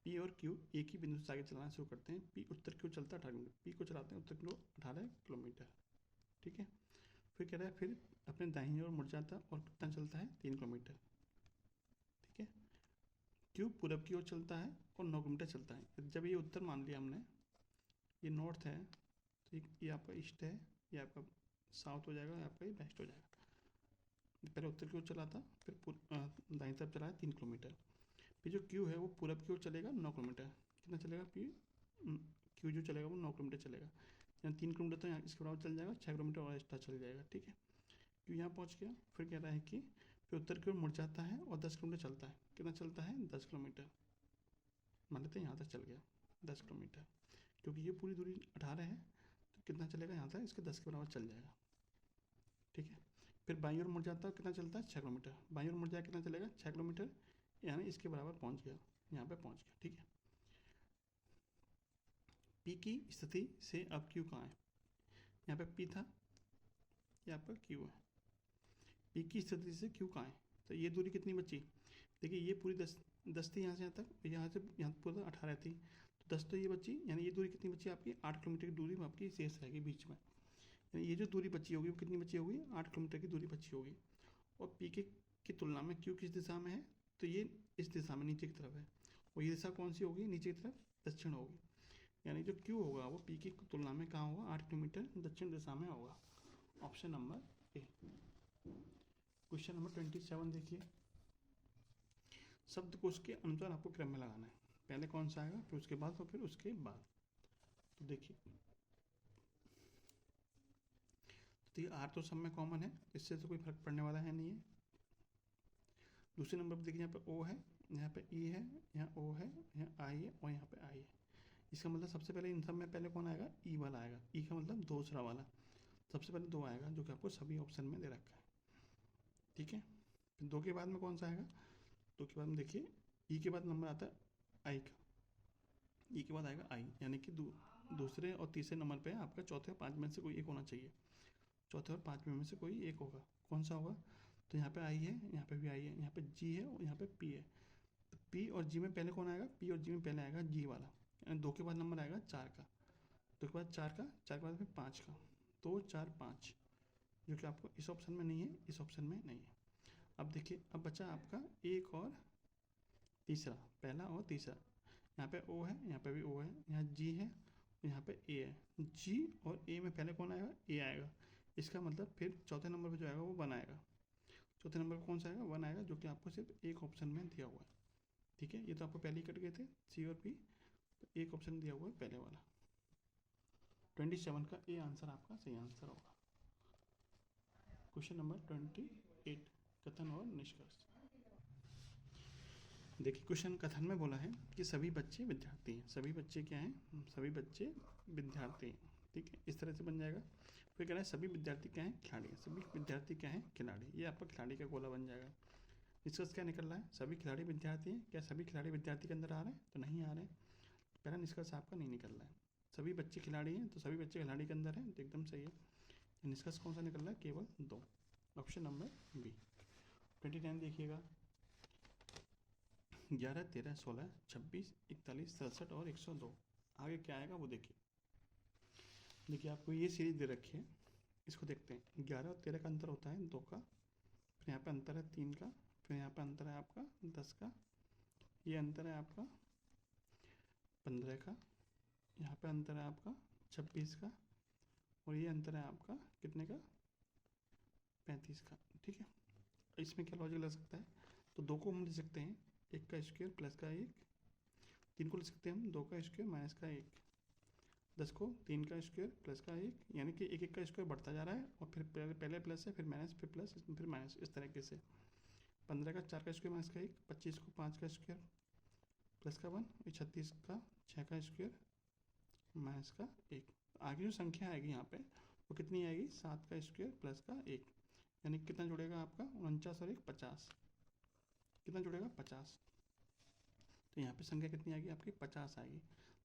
पी और क्यू एक ही बिंदु से साइकिल चलाना शुरू करते हैं। पी उत्तर की ओर चलता है 18 किलोमीटर, पी को चलाते हैं उत्तर की ओर 18 किलोमीटर। ठीक है, फिर कह रहा है फिर अपने दाहिनी ओर मुड़ जाता है और कितना चलता है 3 किलोमीटर। ठीक है, क्यू पूरब की ओर चलता है और 9 किलोमीटर चलता है। जब ये उत्तर मान लिया हमने, ये नॉर्थ है तो ये आपका ईस्ट है, ये आपका साउथ हो जाएगा, आपका ये वेस्ट हो जाएगा। पहले उत्तर की ओर चला था, फिर दाहिनी तरफ चला है 3 किलोमीटर। फिर जो क्यू है वो पूरब की ओर चलेगा 9 किलोमीटर। कितना चलेगा क्यू जो चलेगा वो 9 किलोमीटर चलेगा, यहाँ 3 किलोमीटर तो यहाँ इसके बराबर चल जाएगा, 6 किलोमीटर और एक्स्ट्रा चल जाएगा। ठीक है, क्यू यहाँ पहुँच गया। फिर कह रहा है कि फिर उत्तर की ओर मुड़ जाता है और 10 किलोमीटर चलता है। कितना चलता है 10 किलोमीटर, मान लेते हैं यहाँ तक चल गया 10 किलोमीटर, क्योंकि ये पूरी दूरी 18 है तो कितना चलेगा यहाँ तक, इसके 10 के बराबर चल जाएगा। ठीक है, फिर बाईं ओर मुड़ जाता है, कितना चलता है 6 किलोमीटर। बाईं ओर मुड़ जाए कितना चलेगा 6 किलोमीटर, यानी इसके बराबर पहुँच गया, यहाँ पे पहुँच गया। ठीक है, पी की स्थिति से अब क्यू कहाँ है, यहाँ पे पी था, यहाँ पर क्यू है। पी की स्थिति से क्यू कहाँ है, तो ये दूरी कितनी बची, देखिए ये पूरी 10 थी यहाँ से यहाँ तक, यहाँ से यहाँ पूरा 18 थी, तो 10 तो ये बची, यानी ये दूरी कितनी बची आपकी 8 किलोमीटर की दूरी आपकी शेष रहेगी बीच में। यानी ये जो दूरी बची होगी वो कितनी बची होगी 8 किलोमीटर की दूरी बची होगी। और पी के की तुलना में क्यू किस दिशा में है, तो ये इस दिशा में नीचे की तरफ है, और ये दिशा कौन सी होगी नीचे की तरफ दक्षिण होगी। यानी जो क्यू होगा वो पी की तुलना में कहाँ होगा 8 किलोमीटर दक्षिण दिशा में होगा। Option number A. Question number 27 देखिए। शब्द को उसके अनुसार आपको क्रम में लगाना है, पहले कौन सा आएगा फिर उसके बाद और फिर उसके बाद। तो देखिए तो ये आर तो सब में कॉमन है, इससे तो कोई फर्क पड़ने वाला है नहीं है। दूसरे नंबर पर देखिए यहाँ पे ओ है, यहाँ पे ई है, यहाँ ओ है, यहाँ आई है और यहाँ पे आई है। इसका मतलब सबसे पहले इन सब में पहले कौन आएगा ई वाला आएगा, ई का मतलब दूसरा वाला, सबसे पहले 2 आएगा जो कि आपको सभी ऑप्शन में दे रखा है। ठीक है, फिर 2 के बाद में कौन सा आएगा, 2 के बाद में देखिए ई के बाद नंबर आता है आई का, ई के बाद आएगा आई, यानी कि दूसरे और तीसरे नंबर पे आपका चौथे और पाँचवें में से कोई एक होना चाहिए। चौथे और पाँचवें में से कोई एक होगा, कौन सा होगा, तो यहाँ पे आई है, यहाँ पे भी आई है, यहाँ पे जी है और यहाँ पे पी है। तो पी और जी में पहले कौन आएगा, पी और जी में पहले आएगा जी वाला, यानी 2 के बाद नंबर आएगा 4 का, 2 के बाद 4 का, 4 के बाद फिर 5 का, 2 4 5, जो कि आपको इस ऑप्शन में नहीं है, इस ऑप्शन में नहीं है। अब देखिए अब बचा आपका एक और तीसरा, पहला और तीसरा। यहाँ पे ओ है, यहाँ पे भी ओ है, यहाँ जी है, यहाँ पे ए है। जी और ए में पहले कौन आएगा, ए आएगा। इसका मतलब फिर चौथे नंबर पे जो आएगा वो 1 आएगा। चौथे नंबर पर कौन सा आएगा 1 आएगा, जो कि आपको सिर्फ एक ऑप्शन में दिया हुआ है। ठीक है, ये तो आपको पहले ही कट गए थे सी और पी, तो एक ऑप्शन दिया हुआ है पहले वाला। 27 का ए आंसर आपका सही आंसर होगा। क्वेश्चन नंबर 28, कथन और निष्कर्ष। देखिए क्वेश्चन कथन में बोला है कि सभी बच्चे विद्यार्थी हैं। सभी बच्चे क्या हैं, सभी बच्चे विद्यार्थी हैं। ठीक है, इस तरह से बन जाएगा। फिर कह रहा है सभी विद्यार्थी क्या हैं, खिलाड़ी हैं। सभी विद्यार्थी क्या हैं, खिलाड़ी। ये आपका खिलाड़ी का गोला बन जाएगा। निष्कर्ष क्या निकल रहा है, सभी खिलाड़ी विद्यार्थी हैं। क्या सभी खिलाड़ी विद्यार्थी के अंदर आ रहे हैं, तो नहीं आ रहे हैं। पहला निष्कर्ष आपका नहीं निकल रहा है। सभी बच्चे खिलाड़ी हैं, तो सभी बच्चे खिलाड़ी के अंदर हैं, तो एकदम सही है। निष्कर्ष कौन सा निकल रहा है, केवल 2, ऑप्शन नंबर बी। 29 देखिएगा। 11 13 16 26 41 67 और 102, आगे क्या आएगा वो देखिए। देखिए आपको ये सीरीज दे रखी है, इसको देखते हैं। 11 और 13 का अंतर होता है 2 का, फिर यहाँ पे अंतर है 3 का, फिर यहाँ पे अंतर है आपका 10 का, ये अंतर है आपका 15 का, यहाँ पे अंतर है आपका 26 का, और ये अंतर है आपका कितने का 35 का। ठीक है, इसमें क्या लॉजिक लग सकता है, तो 2 को हम लिख सकते हैं 1 का स्क्वायर प्लस का 1, 3 को लिख सकते हैं हम 2 का स्क्वायर माइनस का 1, 10 को 3 का स्क्वायर प्लस का 1, यानी कि 1 1 का स्क्वायर बढ़ता जा रहा है और फिर पहले प्लस है फिर माइनस फिर प्लस फिर माइनस, इस तरीके से। 15 का 4 का स्क्वायर माइनस का 1, 25 को 5 का स्क्वायर प्लस का 1, 36 का 6 का स्क्वायर माइनस का 1। आगे जो संख्या आएगी यहाँ पे वो कितनी आएगी, 7 का स्क्वायर प्लस का 1, यानी कितना जुड़ेगा आपका 49 और 1 50, कितना जुड़ेगा 50। तो यहाँ पे संख्या कितनी आएगी आपकी 50 आएगी।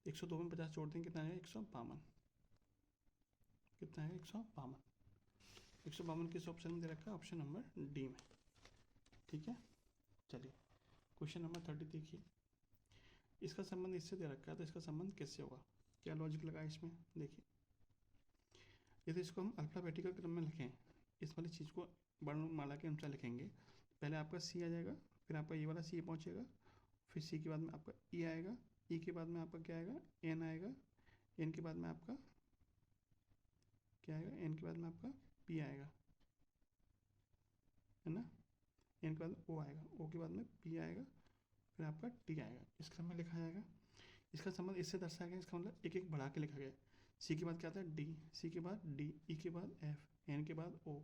102 में 50 जोड़ देंगे कितना आएगा 152, कितना आएगा 152। 152 किस ऑप्शन में दे रखा है, ऑप्शन नंबर डी में। ठीक है, चलिए क्वेश्चन नंबर 30 देखिए, इसका संबंध इससे दे रखा है तो इसका संबंध कैसे होगा, क्या लॉजिक लगा इसमें। देखिए यदि इसको हम अल्फाबेटिकल क्रम में लिखें, इस वाली चीज़ को वर्णमाला के अनुसार लिखेंगे, पहले आपका सी आ जाएगा, फिर आपका ये वाला सी पहुँचेगा, फिर सी के बाद में आपका ई आएगा, ई के बाद में आपका क्या आएगा एन आएगा, एन के बाद में आपका क्या आएगा, एन के बाद में आपका पी आएगा, है ना, एन के बाद ओ आएगा, ओ के बाद में पी आएगा, फिर आपका टी आएगा, इस क्रम में लिखा जाएगा। इसका संबंध इससे दर्शाया गया, इसका मतलब एक एक बढ़ा के लिखा गया। सी के बाद क्या आता है डी, सी के बाद डी, ई के बाद एफ, एन के बाद ओ,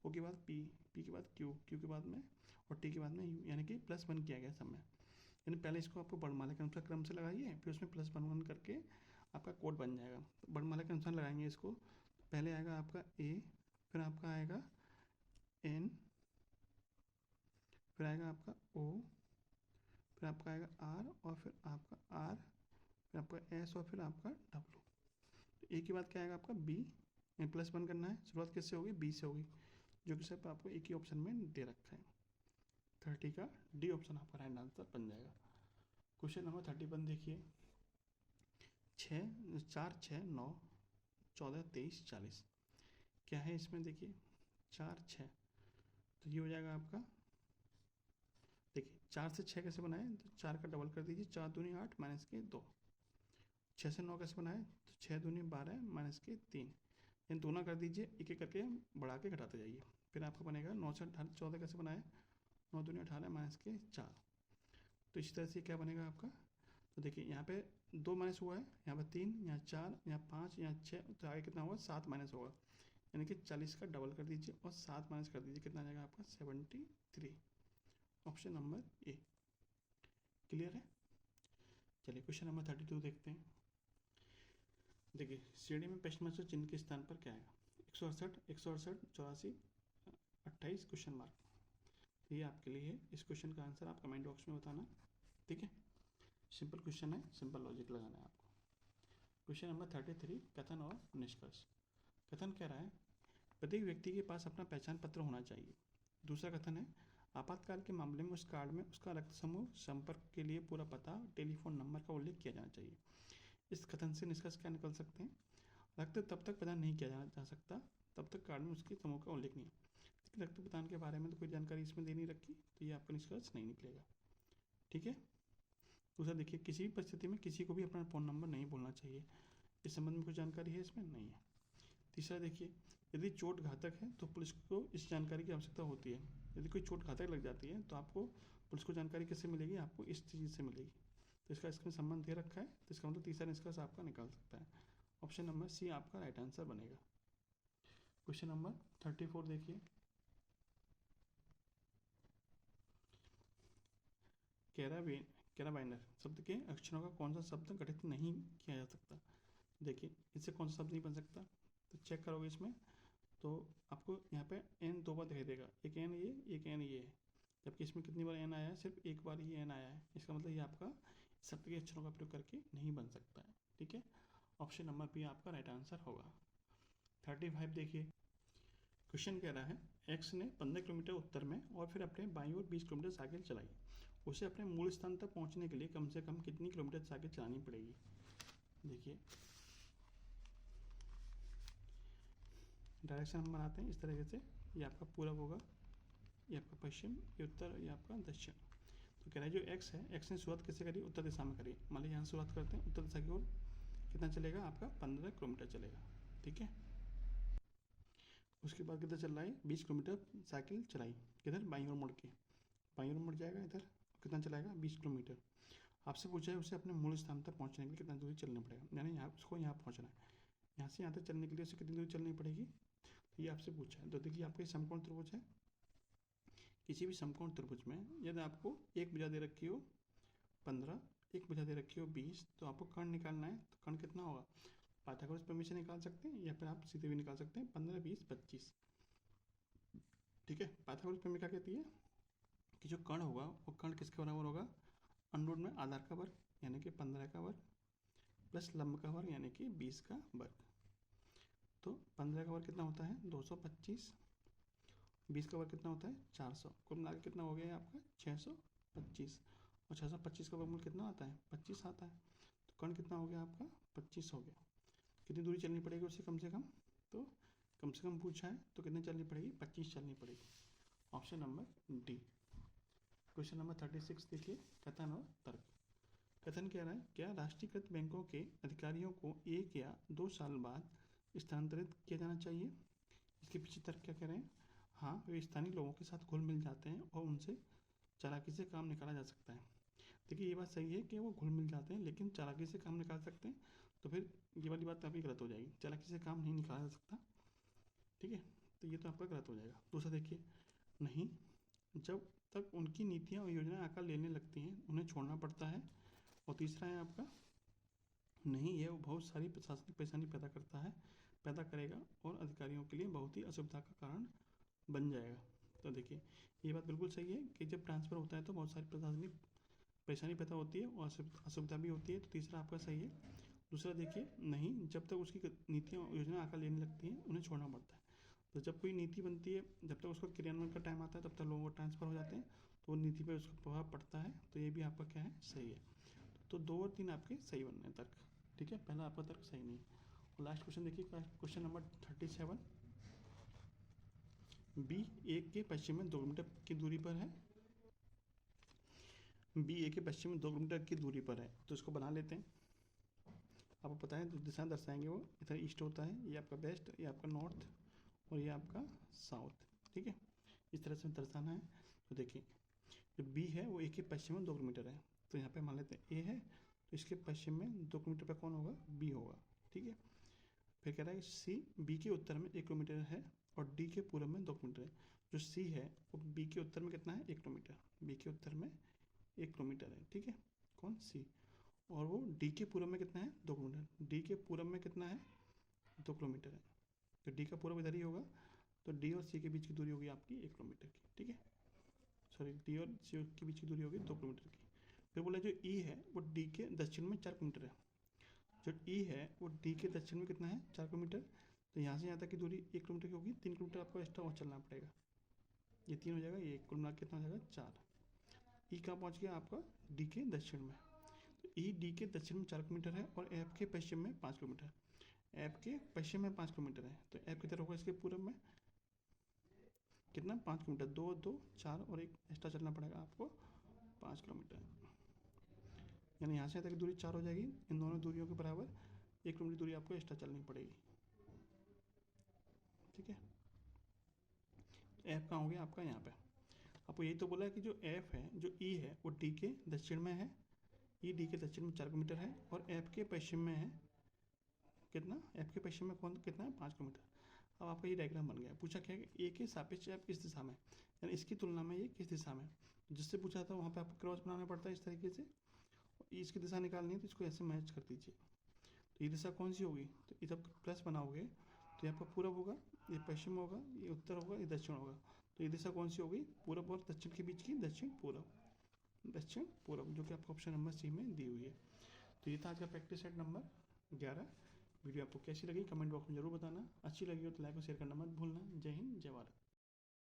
ओ के बाद पी, पी के बाद क्यू, क्यू के बाद में और टी के बाद में यू, यानी कि +1 किया गया सब में। यानी पहले इसको आपको वर्णमाला के अनुसार क्रम से लगाइए, फिर उसमें +1 करके आपका कोड बन जाएगा। तो वर्णमाला के अनुसार लगाएंगे इसको, पहले आएगा आपका ए, फिर आपका आएगा एन, फिर आएगा आपका ओ, फिर आपका आएगा आर, और फिर आपका आर, फिर आपका एस, और फिर आपका डब्ल्यू। तो ए के बाद क्या आएगा आपका बी, +1 करना है, शुरुआत किससे होगी बी से होगी, जो कि सिर्फ आपको एक ही ऑप्शन में दे रखा है। 30 का डी ऑप्शन आपका राइट आंसर बन जाएगा। क्वेश्चन नंबर 31 देखिए, 4 6 9 14 23 40 क्या है इसमें, देखिए 4 6, तो ये हो जाएगा आपका, देखिए 4 से 6 कैसे बनाए, तो 4 का डबल कर दीजिए, 4 दूनी 8 माइनस के 2। 6 से 9 कैसे बनाए, तो 6 दूनी 12 माइनस के 3, इन दोनों कर दीजिए, एक एक करके बढ़ा के घटाते जाइए। फिर आपका बनेगा 9 से 14 कैसे बनाए, 9 दूनी 18 माइनस के 4। तो इसी तरह से क्या बनेगा आपका, तो देखिए यहाँ पे 2 माइनस हुआ है, यहाँ पे 3, यहाँ 4, यहाँ 5, यहाँ 6, तो आगे कितना होगा 7 माइनस होगा, यानी कि 40 का डबल कर दीजिए और 7 माइनस कर दीजिए, कितना आ जाएगा आपका 73, ऑप्शन नंबर ए। क्लियर है, चलिए क्वेश्चन नंबर 32 देखते हैं। देखिए श्रेणी में प्रश्न से चिन्ह के स्थान पर क्या आएगा, 168 168 84 28 क्वेश्चन मार्क। तो ये आपके लिए है, इस क्वेश्चन का आंसर आप कमेंट बॉक्स में बताना। ठीक है, सिंपल क्वेश्चन है, सिंपल लॉजिक लगाना है आपको। क्वेश्चन नंबर 33 कथन और निष्कर्ष। कथन कह रहा है प्रत्येक व्यक्ति के पास अपना पहचान पत्र होना चाहिए। दूसरा कथन है आपातकाल के मामले में उस कार्ड में उसका रक्त समूह संपर्क के लिए पूरा पता टेलीफोन नंबर का उल्लेख किया जाना चाहिए। इस कथन से निष्कर्ष क्या निकल सकते हैं, रक्त तब तक प्रदान नहीं किया जा सकता तब तक कार्ड में उसके समूह का उल्लेख नहीं है। लेकिन रक्त प्रदान के बारे में तो कोई जानकारी इसमें दे नहीं रखी, तो ये आपका निष्कर्ष नहीं निकलेगा। ठीक है, दूसरा देखिए किसी भी परिस्थिति में किसी को भी अपना फ़ोन नंबर नहीं बोलना चाहिए, इस संबंध में कुछ जानकारी है इसमें नहीं है। तीसरा देखिए यदि चोट घातक है तो पुलिस को इस जानकारी की आवश्यकता होती है। यदि कोई चोट घातक लग जाती है तो आपको पुलिस को जानकारी किससे मिलेगी, आपको इस चीज़ से मिलेगी। तो इसका इसमें संबंध दे रखा है, तो इसका मतलब तीसरा निष्कर्ष आपका निकाल सकता है, ऑप्शन नंबर सी आपका राइट आंसर बनेगा। क्वेश्चन नंबर 34 देखिए, कैराबाइनर शब्द के अक्षरों का कौन सा शब्द गठित नहीं किया जा सकता। देखिए इससे कौन सा शब्द नहीं बन सकता, तो चेक करोगे इसमें तो आपको यहाँ पे एन 2 बार दिखाई देगा, एक एन ये एक एन ये है, जबकि इसमें कितनी बार एन आया है, सिर्फ एक बार ही एन आया है। इसका मतलब ये आपका शब्द के अक्षरों का प्रयोग करके नहीं बन सकता है। ठीक है, ऑप्शन नंबर बी आपका राइट आंसर होगा। 35 देखिए, क्वेश्चन कह रहा है एक्स ने 15 किलोमीटर उत्तर में और फिर अपने बाईं ओर 20 किलोमीटर साइकिल चलाई, उसे अपने मूल स्थान तक पहुंचने के लिए कम से कम कितनी किलोमीटर साइकिल चलानी पड़ेगी। देखिए डायरेक्शन हम बनाते हैं इस तरीके से, ये आपका पूरब होगा, ये आपका पश्चिम, ये उत्तर, ये आपका दक्षिण। तो कह रहा है जो एक्स है, एक्स ने शुरुआत किससे करी? उत्तर दिशा में करी। मान लीजिए यहाँ शुरुआत करते हैं उत्तर दिशा की ओर, कितना चलेगा आपका? 15 किलोमीटर चलेगा। ठीक है, उसके बाद कितना चल रहा है? 20 किलोमीटर साइकिल चलाई। किधर? बाईं ओर मुड़ के, बाईं ओर मुड़ जाएगा इधर। कितना चलाएगा? 20 किलोमीटर। आपसे पूछा है उसे अपने मूल स्थान तक पहुँचने के लिए कितना दूरी चलना पड़ेगा, यानी यहाँ उसको यहाँ पहुँचना है। यहाँ से यहाँ तक चलने के लिए उसे कितनी दूरी चलनी पड़ेगी, तो ये आपसे पूछा है। तो देखिए आपका समकोण त्रिभुज है, किसी भी समकोण त्रिभुज में यदि आपको एक भुजा दे रखी हो 15, एक भुजा दे रखी हो 20, तो आपको कर्ण निकालना है। तो कर्ण कितना होगा? पाइथागोरस प्रमेय से निकाल सकते हैं या फिर आप सीधे भी निकाल सकते हैं, 15, 20, 25। ठीक है, पाइथागोरस प्रमेय क्या कहती है कि जो कर्ण होगा वो कर्ण किसके बराबर होगा? अंडर में आधार का वर्ग यानी कि 15 का वर्ग प्लस लंब का वर्ग यानी कि 20 का वर्ग। तो 15 का वर्ग कितना होता है? 225। 20 का वर्ग कितना होता है? 400। कुल मिला के कितना हो गया आपका? 625। और 625 का वर्गमूल कितना आता है? 25 आता है। तो कर्ण कितना हो गया आपका? 25 हो गया। कितनी दूरी चलनी पड़ेगी उससे कम से कम? तो कम से कम पूछा है तो कितनी चलनी पड़ेगी? 25 चलनी पड़ेगी। Option number D. Question number 36 देखिए, कथन और तर्क। कथन कह रहा है क्या राष्ट्रीयकृत बैंकों के अधिकारियों को 1 या 2 साल बाद स्थानांतरित किया जाना चाहिए? इसके पीछे तर्क क्या कह रहे हैं? हाँ, वे स्थानीय लोगों के साथ घुल मिल जाते हैं और उनसे चालाकी से काम निकाला जा सकता है। देखिए ये बात सही है कि वो घुल मिल जाते हैं, लेकिन चालाकी से काम निकाल सकते हैं, तो फिर ये वाली बात काफ़ी गलत हो जाएगी। चालाकी से काम नहीं निकाला जा सकता। ठीक है, तो ये तो आपका गलत हो जाएगा। दूसरा देखिए, नहीं, जब तक उनकी नीतियाँ और योजनाएं आकार लेने लगती हैं उन्हें छोड़ना पड़ता है। और तीसरा है आपका, नहीं, यह बहुत सारी प्रशासनिक परेशानी पैदा करेगा और अधिकारियों के लिए बहुत ही असुविधा का कारण बन जाएगा। तो देखिए ये बात बिल्कुल सही है कि जब ट्रांसफ़र होता है तो बहुत सारी प्रशासनिक परेशानी पैदा होती है और असुविधा भी होती है। तो तीसरा आपका सही है। दूसरा देखिए, नहीं, जब तक उसकी नीतियाँ योजना आकार लेने लगती हैं उन्हें छोड़ना पड़ता है। तो जब कोई नीति बनती है, जब तक उसका क्रियान्वयन का टाइम आता है तब तक लोगों को ट्रांसफ़र हो जाते हैं, तो वो नीति पर उसका प्रभाव पड़ता है। तो ये भी आपका क्या है? सही है। तो 2 और 3 आपके सही बन रहे हैं तर्क। ठीक है, पहला आपका तर्क सही नहीं है। और लास्ट क्वेश्चन देखिए, क्वेश्चन नंबर 37। बी ए के पश्चिम में 2 किलोमीटर की दूरी पर है। बी ए के पश्चिम में 2 किलोमीटर की दूरी पर है, तो इसको बना लेते हैं। आपको पता है दिशा दर्शाएंगे वो, इधर ईस्ट होता है, ये आपका वेस्ट, ये आपका नॉर्थ और ये आपका साउथ। ठीक है, इस तरह से दर्शाना है। तो देखिए जो बी है वो ए के पश्चिम में 2 किलोमीटर है, तो यहाँ पे मान लेते हैं ए है, तो इसके पश्चिम में 2 किलोमीटर पर कौन होगा? बी होगा। ठीक है, फिर कह रहा है सी बी के उत्तर में 1 किलोमीटर है और डी के पूर्व में 2 किलोमीटर है। जो सी है वो बी के उत्तर में कितना है? 1 किलोमीटर। बी के उत्तर में 1 किलोमीटर है। ठीक है, कौन? सी। और वो डी के पूर्व में कितना है? 2 किलोमीटर। डी के पूर्व में कितना है? 2 किलोमीटर है। तो डी का पूर्व इधर ही होगा, तो डी और सी के बीच की दूरी होगी आपकी 1 किलोमीटर की। ठीक है, सॉरी, डी और सी के बीच की दूरी होगी 2 किलोमीटर की। फिर बोला जो ई है वो डी के दक्षिण में 4 किलोमीटर है। जो ई है वो डी के दक्षिण में कितना है? 4 किलोमीटर। तो यहाँ से यहाँ तक की दूरी 1 किलोमीटर की होगी, 3 किलोमीटर आपको एक्स्ट्रा और चलना पड़ेगा। ये 3 हो जाएगा, ये कुल मिला कितना हो जाएगा? 4। ई कहाँ पहुँच गया आपका? डी के दक्षिण में। तो ई डी के दक्षिण में 4 किलोमीटर है और एफ के पश्चिम में 5 किलोमीटर। एफ के पश्चिम में 5 किलोमीटर है, तो एफ किधर होगा? इसके पूर्व में कितना? 5 किलोमीटर। 2, 2, 4 और 1 एक्स्ट्रा चलना पड़ेगा आपको, 5 किलोमीटर। यानी यहाँ से यहाँ तक की दूरी 4 हो जाएगी। इन दोनों दूरियों के बराबर 1 किलोमीटर दूरी आपको एक्स्ट्रा चलनी पड़ेगी। ठीक है, एफ कहाँ हो गया आपका? यहाँ पे। आपको यही तो बोला है कि जो एफ है, जो ई है वो डी के दक्षिण में है। ई डी के दक्षिण में 4 किलोमीटर है और एफ के पश्चिम में है कितना? एफ के पश्चिम में कौन कितना है? 5 किलोमीटर। अब आपका ये डायग्राम बन गया। पूछा क्या है? ए के सापेक्ष एफ किस दिशा में, यानी इसकी तुलना में ये किस दिशा में। जिससे पूछा था वहाँ पे आपको क्रॉस बनाना पड़ता है इस तरीके से। इसकी दिशा निकालनी है तो इसको ऐसे मैच कर दीजिए। तो ये दिशा कौन सी होगी? तो इधर प्लस बनाओगे तो यहाँ पर पूरब होगा, ये पश्चिम होगा, ये उत्तर होगा, ये दक्षिण होगा। तो ये दिशा कौन सी होगी? पूरब और दक्षिण के बीच की दक्षिण पूरब, दक्षिण पूरब, जो कि आपको ऑप्शन नंबर सी में दी हुई है। तो ये था आज का प्रैक्टिस सेट नंबर 11। वीडियो आपको कैसी लगी कमेंट बॉक्स में जरूर बताना। अच्छी लगी हो तो लाइक और शेयर करना मत भूलना। जय हिंद, जय भारत।